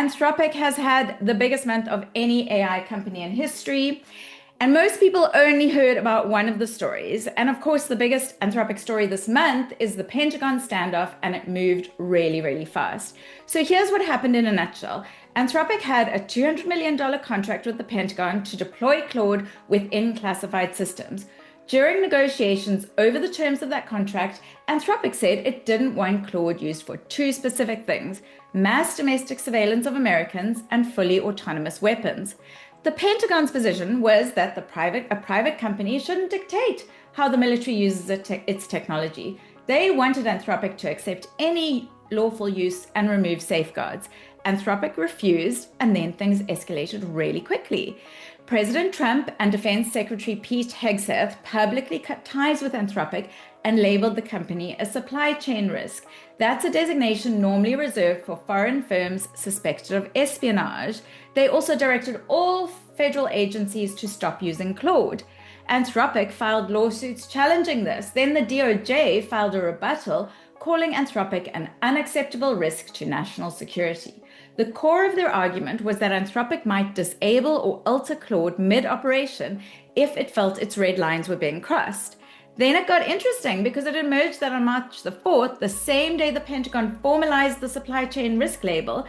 Anthropic has had the biggest month of any AI company in history. And most people only heard about one of the stories. And of course, the biggest Anthropic story this month is the Pentagon standoff, and it moved really, really fast. So here's what happened in a nutshell. Anthropic had a $200 million contract with the Pentagon to deploy Claude within classified systems. During negotiations over the terms of that contract, Anthropic said it didn't want Claude used for two specific things: mass domestic surveillance of Americans and fully autonomous weapons. The Pentagon's position was that a private company shouldn't dictate how the military uses its technology. They wanted Anthropic to accept any lawful use and remove safeguards. Anthropic refused, and then things escalated really quickly. President Trump and Defense Secretary Pete Hegseth publicly cut ties with Anthropic and labeled the company a supply chain risk. That's a designation normally reserved for foreign firms suspected of espionage. They also directed all federal agencies to stop using Claude. Anthropic filed lawsuits challenging this. Then the DOJ filed a rebuttal, calling Anthropic an unacceptable risk to national security. The core of their argument was that Anthropic might disable or alter Claude mid-operation if it felt its red lines were being crossed. Then it got interesting because it emerged that on March the 4th, the same day the Pentagon formalized the supply chain risk label,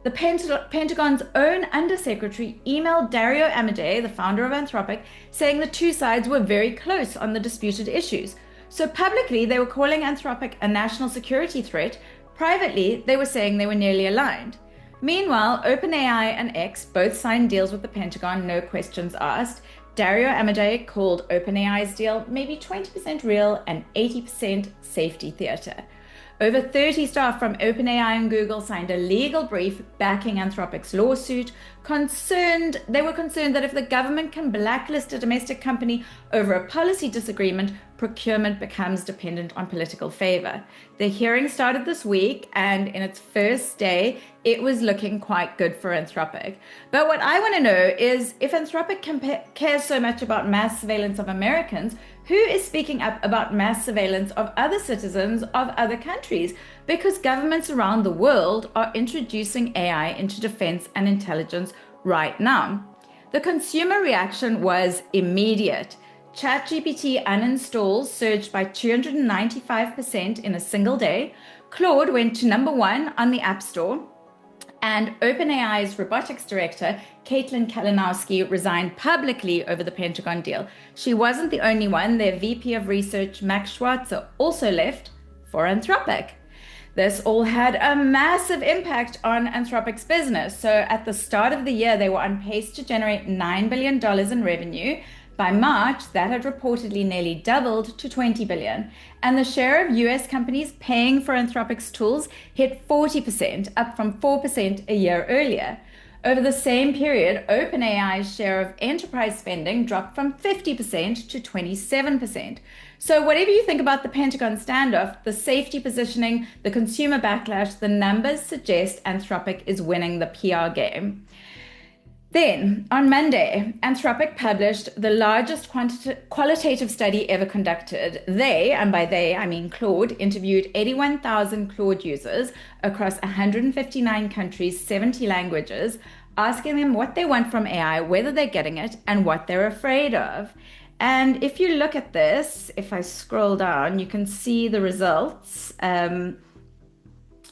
the Pentagon's own undersecretary emailed Dario Amodei, the founder of Anthropic, saying the two sides were very close on the disputed issues. So publicly, they were calling Anthropic a national security threat. Privately, they were saying they were nearly aligned. Meanwhile, OpenAI and X both signed deals with the Pentagon, no questions asked. Dario Amodei called OpenAI's deal maybe 20% real and 80% safety theater. Over 30 staff from OpenAI and Google signed a legal brief backing Anthropic's lawsuit. They were concerned that if the government can blacklist a domestic company over a policy disagreement, procurement becomes dependent on political favor. The hearing started this week, and in its first day, it was looking quite good for Anthropic. But what I want to know is, if Anthropic cares so much about mass surveillance of Americans, who is speaking up about mass surveillance of other citizens of other countries? Because governments around the world are introducing AI into defense and intelligence right now. The consumer reaction was immediate. ChatGPT uninstalls surged by 295% in a single day. Claude went to #1 on the App Store. And OpenAI's robotics director, Caitlin Kalinowski, resigned publicly over the Pentagon deal. She wasn't the only one. Their VP of Research, Max Schwarzer, also left for Anthropic. This all had a massive impact on Anthropic's business. So at the start of the year, they were on pace to generate $9 billion in revenue. By March, that had reportedly nearly doubled to $20 billion. And the share of US companies paying for Anthropic's tools hit 40%, up from 4% a year earlier. Over the same period, OpenAI's share of enterprise spending dropped from 50% to 27%. So whatever you think about the Pentagon standoff, the safety positioning, the consumer backlash, the numbers suggest Anthropic is winning the PR game. Then, on Monday, Anthropic published the largest qualitative study ever conducted. They, and by they I mean Claude, interviewed 81,000 Claude users across 159 countries, 70 languages, asking them what they want from AI, whether they're getting it, and what they're afraid of. And if you look at this, if I scroll down, you can see the results.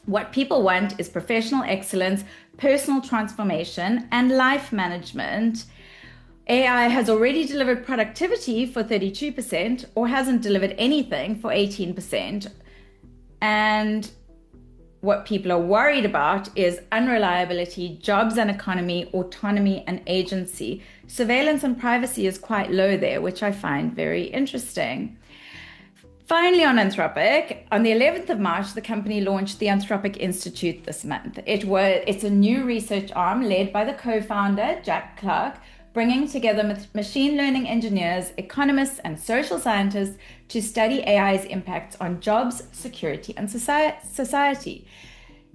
What people want is professional excellence, personal transformation, and life management. AI has already delivered productivity for 32% or hasn't delivered anything for 18%. And what people are worried about is unreliability, jobs and economy, autonomy and agency. Surveillance and privacy is quite low there, which I find very interesting. Finally, on Anthropic, on the 11th of March, the company launched the Anthropic Institute this month. It's a new research arm led by the co-founder, Jack Clark, bringing together machine learning engineers, economists, and social scientists to study AI's impacts on jobs, security, and society.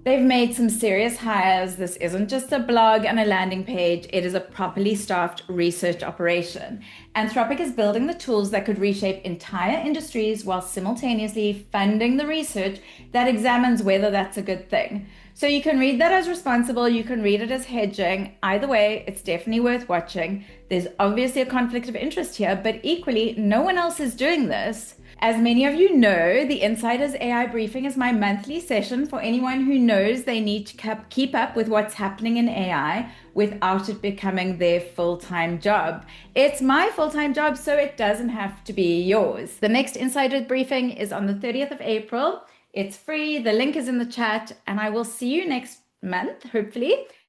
They've made some serious hires. This isn't just a blog and a landing page. It is a properly staffed research operation. Anthropic is building the tools that could reshape entire industries while simultaneously funding the research that examines whether that's a good thing. So you can read that as responsible, you can read it as hedging. Either way, it's definitely worth watching. There's obviously a conflict of interest here, but equally, no one else is doing this. As many of you know, the Insider's AI Briefing is my monthly session for anyone who knows they need to keep up with what's happening in AI without it becoming their full-time job. It's my full-time job, so it doesn't have to be yours. The next Insider Briefing is on the 30th of April. It's free. The link is in the chat, and I will see you next month, hopefully.